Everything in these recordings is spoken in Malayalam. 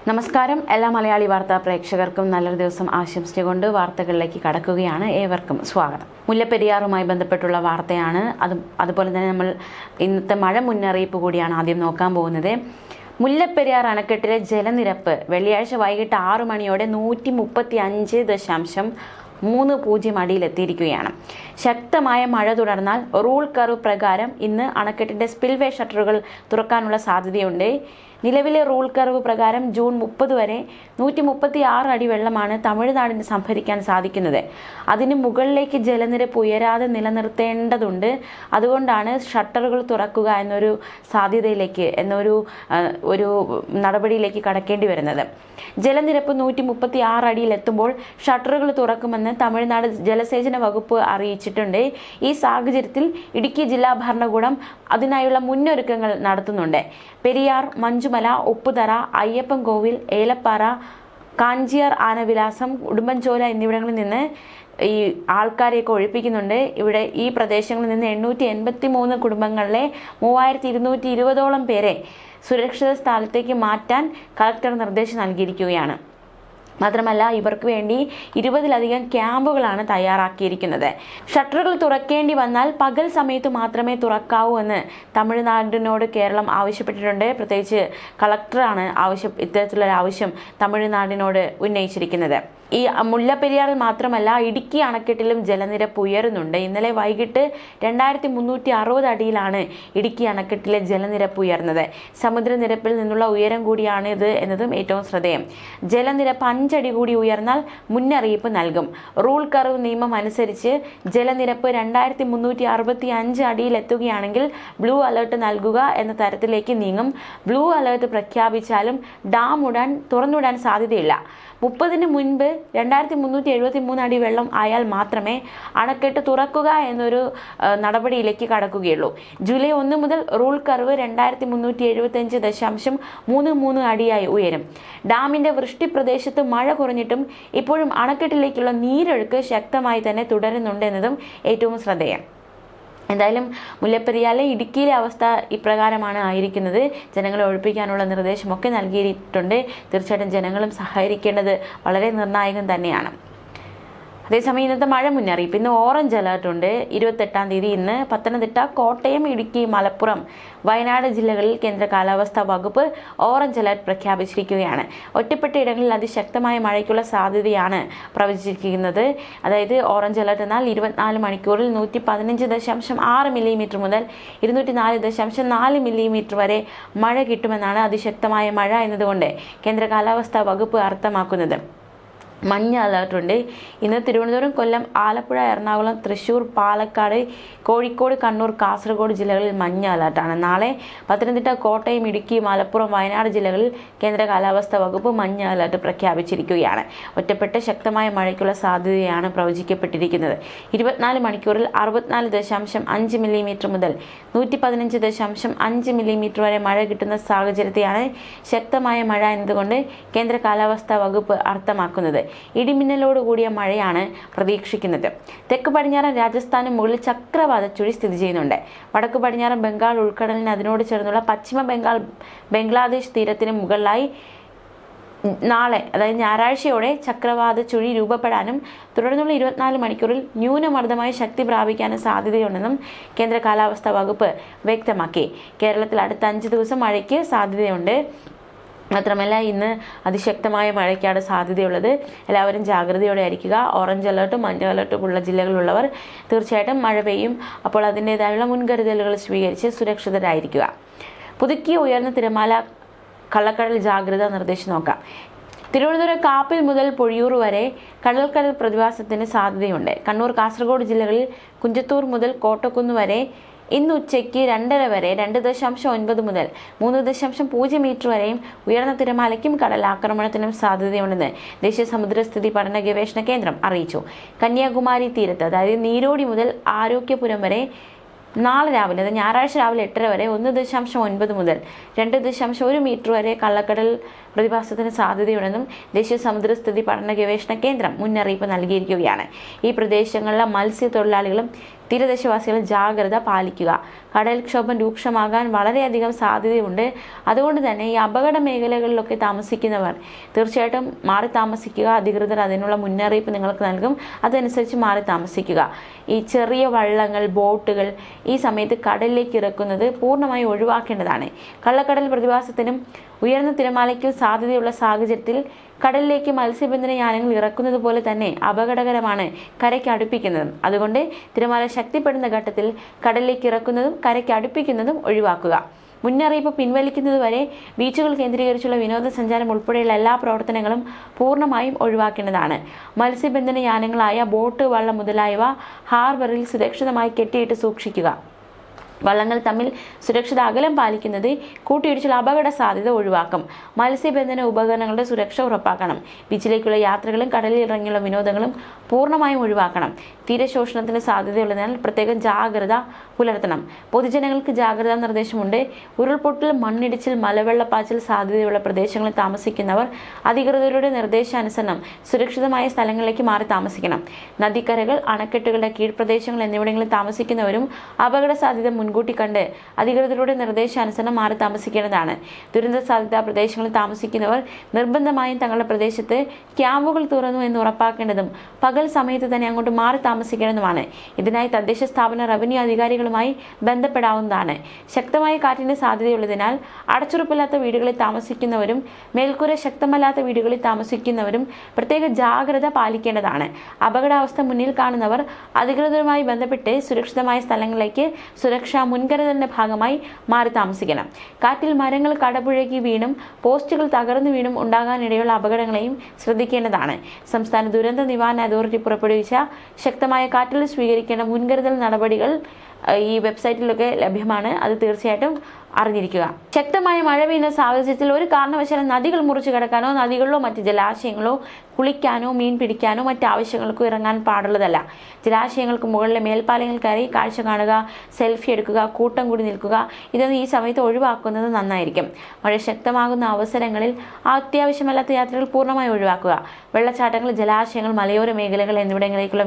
നമസ്കാരം. എല്ലാ മലയാളി വാർത്താ പ്രേക്ഷകർക്കും നല്ലൊരു ദിവസം ആശംസിച്ചുകൊണ്ട് വാർത്തകളിലേക്ക് കടക്കുകയാണ്. ഏവർക്കും സ്വാഗതം. മുല്ലപ്പെരിയാറുമായി ബന്ധപ്പെട്ടുള്ള വാർത്തയാണ്. അതുപോലെ തന്നെ നമ്മൾ ഇന്നത്തെ മഴ മുന്നറിയിപ്പ് കൂടിയാണ് ആദ്യം നോക്കാൻ പോകുന്നത്. മുല്ലപ്പെരിയാർ അണക്കെട്ടിലെ ജലനിരപ്പ് വെള്ളിയാഴ്ച വൈകിട്ട് 6 മണിയോടെ 135.30 അടിയിലെത്തിയിരിക്കുകയാണ്. ശക്തമായ മഴ തുടർന്നാൽ റൂൾ കർവ് പ്രകാരം ഇന്ന് അണക്കെട്ടിന്റെ സ്പിൽവേ ഷട്ടറുകൾ തുറക്കാനുള്ള സാധ്യതയുണ്ട്. നിലവിലെ റൂൾ കർവ് പ്രകാരം ജൂൺ 30 വരെ 136 അടി വെള്ളമാണ് തമിഴ്നാടിന് സംഭരിക്കാൻ സാധിക്കുന്നത്. അതിന് മുകളിലേക്ക് ജലനിരപ്പ് ഉയരാതെ നിലനിർത്തേണ്ടതുണ്ട്. അതുകൊണ്ടാണ് ഷട്ടറുകൾ തുറക്കുക എന്നൊരു സാധ്യതയിലേക്ക് ഒരു നടപടിയിലേക്ക് കടക്കേണ്ടി വരുന്നത്. ജലനിരപ്പ് 136 അടിയിലെത്തുമ്പോൾ ഷട്ടറുകൾ തുറക്കുമെന്ന് തമിഴ്നാട് ജലസേചന വകുപ്പ് അറിയിച്ചിട്ടുണ്ട്. ഈ സാഹചര്യത്തിൽ ഇടുക്കി ജില്ലാ ഭരണകൂടം അതിനായുള്ള മുന്നൊരുക്കങ്ങൾ നടത്തുന്നുണ്ട്. പെരിയാർ, മഞ്ചുമല, ഉപ്പുതറ, അയ്യപ്പൻകോവിൽ, ഏലപ്പാറ, കാഞ്ചിയാർ, ആനവിലാസം, ഉടുമ്പൻചോല എന്നിവിടങ്ങളിൽ നിന്ന് ഈ ആൾക്കാരെയൊക്കെ ഒഴിപ്പിക്കുന്നുണ്ട്. ഇവിടെ ഈ പ്രദേശങ്ങളിൽ നിന്ന് 883 കുടുംബങ്ങളിലെ 3220ഓളം പേരെ സുരക്ഷിത സ്ഥലത്തേക്ക് മാറ്റാൻ കളക്ടർ നിർദ്ദേശം നൽകിയിരിക്കുകയാണ്. മാത്രമല്ല ഇവർക്ക് വേണ്ടി 20ലധികം ക്യാമ്പുകളാണ് തയ്യാറാക്കിയിരിക്കുന്നത്. ഷട്ടറുകൾ തുറക്കേണ്ടി വന്നാൽ പകൽ സമയത്ത് മാത്രമേ തുറക്കാവൂ എന്ന് തമിഴ്നാടിനോട് കേരളം ആവശ്യപ്പെട്ടിട്ടുണ്ട്. പ്രത്യേകിച്ച് കളക്ടറാണ് ഇത്തരത്തിലുള്ള ആവശ്യം തമിഴ്നാടിനോട് ഉന്നയിച്ചിരിക്കുന്നത്. ഈ മുല്ലപ്പെരിയാറിൽ മാത്രമല്ല ഇടുക്കി അണക്കെട്ടിലും ജലനിരപ്പ് ഉയരുന്നുണ്ട്. ഇന്നലെ വൈകിട്ട് 2360 അടിയിലാണ് ഇടുക്കി അണക്കെട്ടിലെ ജലനിരപ്പ് ഉയർന്നത്. സമുദ്രനിരപ്പിൽ നിന്നുള്ള ഉയരം കൂടിയാണ് ഇത് എന്നതും ഏറ്റവും ശ്രദ്ധേയം. ജലനിരപ്പ് 5 അടി കൂടി ഉയർന്നാൽ മുന്നറിയിപ്പ് നൽകും. റൂൾ കർവ് നിയമം അനുസരിച്ച് ജലനിരപ്പ് 2365 അടിയിലെത്തുകയാണെങ്കിൽ ബ്ലൂ അലേർട്ട് നൽകുക എന്ന തരത്തിലേക്ക് നീങ്ങും. ബ്ലൂ അലേർട്ട് പ്രഖ്യാപിച്ചാലും ഡാം തുറന്നുവിടാൻ സാധ്യതയില്ല. 30-ന് മുൻപ് 2373 അടി വെള്ളം ആയാൽ മാത്രമേ അണക്കെട്ട് തുറക്കുക എന്നൊരു നടപടിയിലേക്ക് കടക്കുകയുള്ളൂ. ജൂലൈ 1 മുതൽ റൂൾ കർവ് 2375.33 അടിയായി ഉയരും. ഡാമിന്റെ വൃഷ്ടി പ്രദേശത്ത് മഴ കുറഞ്ഞിട്ടും ഇപ്പോഴും അണക്കെട്ടിലേക്കുള്ള നീരൊഴുക്ക് ശക്തമായി തന്നെ തുടരുന്നുണ്ട് എന്നതും ഏറ്റവും ശ്രദ്ധേയം. എന്തായാലും മുല്ലപ്പെരിയാറിലെ ഇടുക്കിയിലെ അവസ്ഥ ഇപ്രകാരമാണ് ആയിരിക്കുന്നത്. ജനങ്ങളെ ഒഴിപ്പിക്കാനുള്ള നിർദ്ദേശമൊക്കെ നൽകിയിട്ടുണ്ട്. തീർച്ചയായിട്ടും ജനങ്ങളും സഹകരിക്കേണ്ടത് വളരെ നിർണായകം തന്നെയാണ്. അതേസമയം ഇന്നത്തെ മഴ മുന്നറിയിപ്പ് ഇന്ന് ഓറഞ്ച് അലേർട്ട് ഉണ്ട്. 28-ാം തീയതി ഇന്ന് പത്തനംതിട്ട, കോട്ടയം, ഇടുക്കി, മലപ്പുറം, വയനാട് ജില്ലകളിൽ കേന്ദ്ര കാലാവസ്ഥാ വകുപ്പ് ഓറഞ്ച് അലേർട്ട് പ്രഖ്യാപിച്ചിരിക്കുകയാണ്. ഒറ്റപ്പെട്ട ഇടങ്ങളിൽ അതിശക്തമായ മഴയ്ക്കുള്ള സാധ്യതയാണ് പ്രവചിച്ചിരിക്കുന്നത്. അതായത് ഓറഞ്ച് അലേർട്ട് എന്നാൽ 24 മണിക്കൂറിൽ 115.6 മില്ലിമീറ്റർ മുതൽ 204.4 മില്ലിമീറ്റർ വരെ മഴ കിട്ടുമെന്നാണ് അതിശക്തമായ മഴ എന്നതുകൊണ്ട് കേന്ദ്ര കാലാവസ്ഥാ വകുപ്പ് അർത്ഥമാക്കുന്നത്. മഞ്ഞ അലേർട്ടുണ്ട്. ഇന്ന് തിരുവനന്തപുരം, കൊല്ലം, ആലപ്പുഴ, എറണാകുളം, തൃശ്ശൂർ, പാലക്കാട്, കോഴിക്കോട്, കണ്ണൂർ, കാസർഗോഡ് ജില്ലകളിൽ മഞ്ഞ അലേർട്ടാണ്. നാളെ പത്തനംതിട്ട, കോട്ടയം, ഇടുക്കി, മലപ്പുറം, വയനാട് ജില്ലകളിൽ കേന്ദ്ര കാലാവസ്ഥാ വകുപ്പ് മഞ്ഞ അലേർട്ട് പ്രഖ്യാപിച്ചിരിക്കുകയാണ്. ഒറ്റപ്പെട്ട ശക്തമായ മഴയ്ക്കുള്ള സാധ്യതയാണ് പ്രവചിക്കപ്പെട്ടിരിക്കുന്നത്. 24 മണിക്കൂറിൽ 64.5 മില്ലിമീറ്റർ മുതൽ 115.5 മില്ലിമീറ്റർ വരെ മഴ കിട്ടുന്ന സാഹചര്യത്തെയാണ് ശക്തമായ മഴ എന്നതുകൊണ്ട് കേന്ദ്ര കാലാവസ്ഥാ വകുപ്പ് അർത്ഥമാക്കുന്നത്. ഇടിമിന്നലോട് കൂടിയ മഴയാണ് പ്രതീക്ഷിക്കുന്നത്. തെക്ക് പടിഞ്ഞാറൻ രാജസ്ഥാന് മുകളിൽ ചക്രവാത ചുഴി സ്ഥിതി ചെയ്യുന്നുണ്ട്. വടക്കു പടിഞ്ഞാറൻ ബംഗാൾ ഉൾക്കടലിന് അതിനോട് ചേർന്നുള്ള പശ്ചിമ ബംഗ്ലാദേശ് തീരത്തിന് മുകളിലായി നാളെ അതായത് ഞായറാഴ്ചയോടെ ചക്രവാത ചുഴി രൂപപ്പെടാനും തുടർന്നുള്ള 24 മണിക്കൂറിൽ ന്യൂനമർദ്ദമായി ശക്തി പ്രാപിക്കാനും സാധ്യതയുണ്ടെന്നും കേന്ദ്ര കാലാവസ്ഥാ വകുപ്പ് വ്യക്തമാക്കി. കേരളത്തിൽ അടുത്ത 5 ദിവസം മഴയ്ക്ക് സാധ്യതയുണ്ട്. മാത്രമല്ല ഇന്ന് അതിശക്തമായ മഴയ്ക്കാണ് സാധ്യതയുള്ളത്. എല്ലാവരും ജാഗ്രതയോടെ ആയിരിക്കുക. ഓറഞ്ച് അലേർട്ടും മഞ്ഞ അലേർട്ടും ഉള്ള ജില്ലകളിലുള്ളവർ തീർച്ചയായിട്ടും മഴ പെയ്യും. അപ്പോൾ അതിൻ്റേതായുള്ള മുൻകരുതലുകൾ സ്വീകരിച്ച് സുരക്ഷിതരായിരിക്കുക. പുതുക്കിയ ഉയർന്ന തിരമാല, കള്ളക്കടൽ ജാഗ്രതാ നിർദ്ദേശം നോക്കാം. തിരുവനന്തപുരം കാപ്പിൽ മുതൽ പൊഴിയൂർ വരെ കടൽക്കടൽ പ്രതിഭാസത്തിന് സാധ്യതയുണ്ട്. കണ്ണൂർ, കാസർഗോഡ് ജില്ലകളിൽ കുഞ്ചത്തൂർ മുതൽ കോട്ടക്കുന്ന് വരെ ഇന്ന് ഉച്ചയ്ക്ക് 2:30 വരെ 2.9 മുതൽ 3.0 മീറ്റർ വരെയും ഉയർന്ന തിരമാലയ്ക്കും കടലാക്രമണത്തിനും സാധ്യതയുണ്ടെന്ന് ദേശീയ സമുദ്രസ്ഥിതി പഠന ഗവേഷണ കേന്ദ്രം അറിയിച്ചു. കന്യാകുമാരി തീരത്ത് അതായത് നീരോടി മുതൽ ആരോഗ്യപുരം വരെ നാളെ രാവിലെ അതായത് ഞായറാഴ്ച രാവിലെ 8:30 വരെ 1.9 മുതൽ 2.1 മീറ്റർ വരെ കള്ളക്കടൽ പ്രതിഭാസത്തിന് സാധ്യതയുണ്ടെന്നും ദേശീയ സമുദ്രസ്ഥിതി പഠന ഗവേഷണ കേന്ദ്രം മുന്നറിയിപ്പ് നൽകിയിരിക്കുകയാണ്. ഈ പ്രദേശങ്ങളിലെ മത്സ്യത്തൊഴിലാളികളും തീരദേശവാസികൾ ജാഗ്രത പാലിക്കുക. കടൽക്ഷോഭം രൂക്ഷമാകാൻ വളരെയധികം സാധ്യതയുണ്ട്. അതുകൊണ്ട് തന്നെ ഈ അപകട മേഖലകളിലൊക്കെ താമസിക്കുന്നവർ തീർച്ചയായിട്ടും മാറി താമസിക്കുക. അധികൃതർ അതിനുള്ള മുന്നറിയിപ്പ് നിങ്ങൾക്ക് നൽകും. അതനുസരിച്ച് മാറി താമസിക്കുക. ഈ ചെറിയ വള്ളങ്ങൾ, ബോട്ടുകൾ ഈ സമയത്ത് കടലിലേക്ക് ഇറക്കുന്നത് പൂർണ്ണമായി ഒഴിവാക്കേണ്ടതാണ്. കള്ളക്കടൽ പ്രതിഭാസത്തിനും ഉയർന്ന തിരമാലയ്ക്കും സാധ്യതയുള്ള സാഹചര്യത്തിൽ കടലിലേക്ക് മത്സ്യബന്ധന യാനങ്ങൾ ഇറക്കുന്നത് പോലെ തന്നെ അപകടകരമാണ് കരയ്ക്ക് അടുപ്പിക്കുന്നതും. അതുകൊണ്ട് തിരമാല ശക്തിപ്പെടുന്ന ഘട്ടത്തിൽ കടലിലേക്ക് ഇറക്കുന്നതും കരയ്ക്ക് അടുപ്പിക്കുന്നതും ഒഴിവാക്കുക. മുന്നറിയിപ്പ് പിൻവലിക്കുന്നതുവരെ ബീച്ചുകൾ കേന്ദ്രീകരിച്ചുള്ള വിനോദസഞ്ചാരം ഉൾപ്പെടെയുള്ള എല്ലാ പ്രവർത്തനങ്ങളും പൂർണ്ണമായും ഒഴിവാക്കേണ്ടതാണ്. മത്സ്യബന്ധന യാനങ്ങളായ ബോട്ട്, വള്ളം മുതലായവ ഹാർബറിൽ സുരക്ഷിതമായി കെട്ടിയിട്ട് സൂക്ഷിക്കുക. വള്ളങ്ങൾ തമ്മിൽ സുരക്ഷിത അകലം പാലിക്കുന്നത് കൂട്ടിയിടിച്ചുള്ള അപകട സാധ്യത ഒഴിവാക്കും. മത്സ്യബന്ധന ഉപകരണങ്ങളുടെ സുരക്ഷ ഉറപ്പാക്കണം. ബീച്ചിലേക്കുള്ള യാത്രകളും കടലിൽ ഇറങ്ങിയുള്ള വിനോദങ്ങളും പൂർണ്ണമായും ഒഴിവാക്കണം. തീരശോഷണത്തിന് സാധ്യതയുള്ളതിനാൽ പ്രത്യേകം ജാഗ്രത പുലർത്തണം. പൊതുജനങ്ങൾക്ക് ജാഗ്രതാ നിർദ്ദേശമുണ്ട്. ഉരുൾപൊട്ടൽ, മണ്ണിടിച്ചിൽ, മലവെള്ളപ്പാച്ചിൽ സാധ്യതയുള്ള പ്രദേശങ്ങളിൽ താമസിക്കുന്നവർ അധികൃതരുടെ നിർദ്ദേശാനുസരണം സുരക്ഷിതമായ സ്ഥലങ്ങളിലേക്ക് മാറി താമസിക്കണം. നദിക്കരകൾ, അണക്കെട്ടുകളുടെ കീഴ്പ്രദേശങ്ങൾ എന്നിവിടങ്ങളിൽ താമസിക്കുന്നവരും അപകട സാധ്യത മുൻകൂട്ടി കണ്ട് അധികൃതരുടെ നിർദ്ദേശാനുസരണം മാറി താമസിക്കേണ്ടതാണ്. ദുരന്ത സാധ്യതാ പ്രദേശങ്ങളിൽ താമസിക്കുന്നവർ നിർബന്ധമായും തങ്ങളുടെ പ്രദേശത്ത് ക്യാമ്പുകൾ തുറന്നു എന്ന് ഉറപ്പാക്കേണ്ടതും പകൽ സമയത്ത് തന്നെ അങ്ങോട്ട് മാറി താമസിക്കേണ്ടതുമാണ്. ഇതിനായി തദ്ദേശ സ്ഥാപന റവന്യൂ അധികാരികളുമായി ബന്ധപ്പെടാവുന്നതാണ്. ശക്തമായ കാറ്റിന് സാധ്യതയുള്ളതിനാൽ അടച്ചുറപ്പില്ലാത്ത വീടുകളിൽ താമസിക്കുന്നവരും മേൽക്കൂര ശക്തമല്ലാത്ത വീടുകളിൽ താമസിക്കുന്നവരും പ്രത്യേക ജാഗ്രത പാലിക്കേണ്ടതാണ്. അപകടാവസ്ഥ മുന്നിൽ കാണുന്നവർ അധികൃതരുമായി ബന്ധപ്പെട്ട് സുരക്ഷിതമായ സ്ഥലങ്ങളിലേക്ക് സുരക്ഷാ മുൻകരുതലിന്റെ ഭാഗമായി മാറി താമസിക്കണം. കാറ്റിൽ മരങ്ങൾ കടപുഴകി വീണും പോസ്റ്റുകൾ തകർന്നു വീണും ഉണ്ടാകാനിടയുള്ള അപകടങ്ങളെയും ശ്രദ്ധിക്കേണ്ടതാണ്. സംസ്ഥാന ദുരന്ത നിവാരണ അതോറിറ്റി പുറപ്പെടുവിച്ച ശക്തമായ കാറ്റിൽ സ്വീകരിക്കേണ്ട മുൻകരുതൽ നടപടികൾ ഈ വെബ്സൈറ്റിലൊക്കെ ലഭ്യമാണ്. അത് തീർച്ചയായിട്ടും അറിഞ്ഞിരിക്കുക. ശക്തമായ മഴ പെയ്യുന്ന സാഹചര്യത്തിൽ ഒരു കാരണവശാലും നദികൾ മുറിച്ചു കടക്കാനോ നദികളിലോ മറ്റ് ജലാശയങ്ങളോ കുളിക്കാനോ മീൻ പിടിക്കാനോ മറ്റ് ആവശ്യങ്ങൾക്കോ ഇറങ്ങാൻ പാടുള്ളതല്ല. ജലാശയങ്ങൾക്ക് മുകളിലെ മേൽപ്പാലങ്ങൾ കയറി കാഴ്ച കാണുക, സെൽഫി എടുക്കുക, കൂട്ടം കൂടി നിൽക്കുക ഇതൊന്നും ഈ സമയത്ത് ഒഴിവാക്കുന്നത് നന്നായിരിക്കും. മഴ ശക്തമാകുന്ന അവസരങ്ങളിൽ അത്യാവശ്യമല്ലാത്ത യാത്രകൾ പൂർണ്ണമായി ഒഴിവാക്കുക. വെള്ളച്ചാട്ടങ്ങൾ, ജലാശയങ്ങൾ, മലയോര മേഖലകൾ എന്നിവിടങ്ങളിലേക്കുള്ള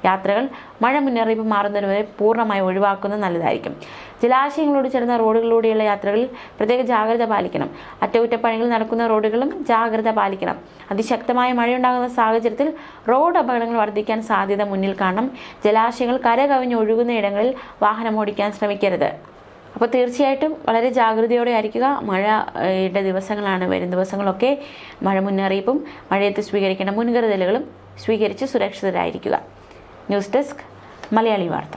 യാത്രകൾ മഴ മുന്നറിയിപ്പ് മാറുന്നതുവരെ പൂർണ്ണമായി ഒഴിവാക്കുന്നത് നല്ലതായിരിക്കും. ജലാശയങ്ങളോട് ചേർന്ന റോഡുകളിലൂടെയുള്ള യാത്രകളിൽ പ്രത്യേക ജാഗ്രത പാലിക്കണം. അറ്റകുറ്റപ്പണികൾ നടക്കുന്ന റോഡുകളും ജാഗ്രത പാലിക്കണം. അതിശക്തമായ മഴയുണ്ടാകുന്ന സാഹചര്യത്തിൽ റോഡ് അപകടങ്ങൾ വർദ്ധിക്കാൻ സാധ്യത മുന്നിൽ കാണണം. ജലാശയങ്ങൾ കരകവിഞ്ഞ് ഒഴുകുന്ന ഇടങ്ങളിൽ വാഹനം ഓടിക്കാൻ ശ്രമിക്കരുത്. അപ്പോൾ തീർച്ചയായിട്ടും വളരെ ജാഗ്രതയോടെ ആയിരിക്കുക. മഴയുടെ ദിവസങ്ങളാണ്, വരും ദിവസങ്ങളൊക്കെ മഴ മുന്നറിയിപ്പും മഴയത്ത് സ്വീകരിക്കേണ്ട മുൻകരുതലുകളും സ്വീകരിച്ച് സുരക്ഷിതരായിരിക്കുക. ന്യൂസ് ഡെസ്ക് മലയാളി വാർത്ത.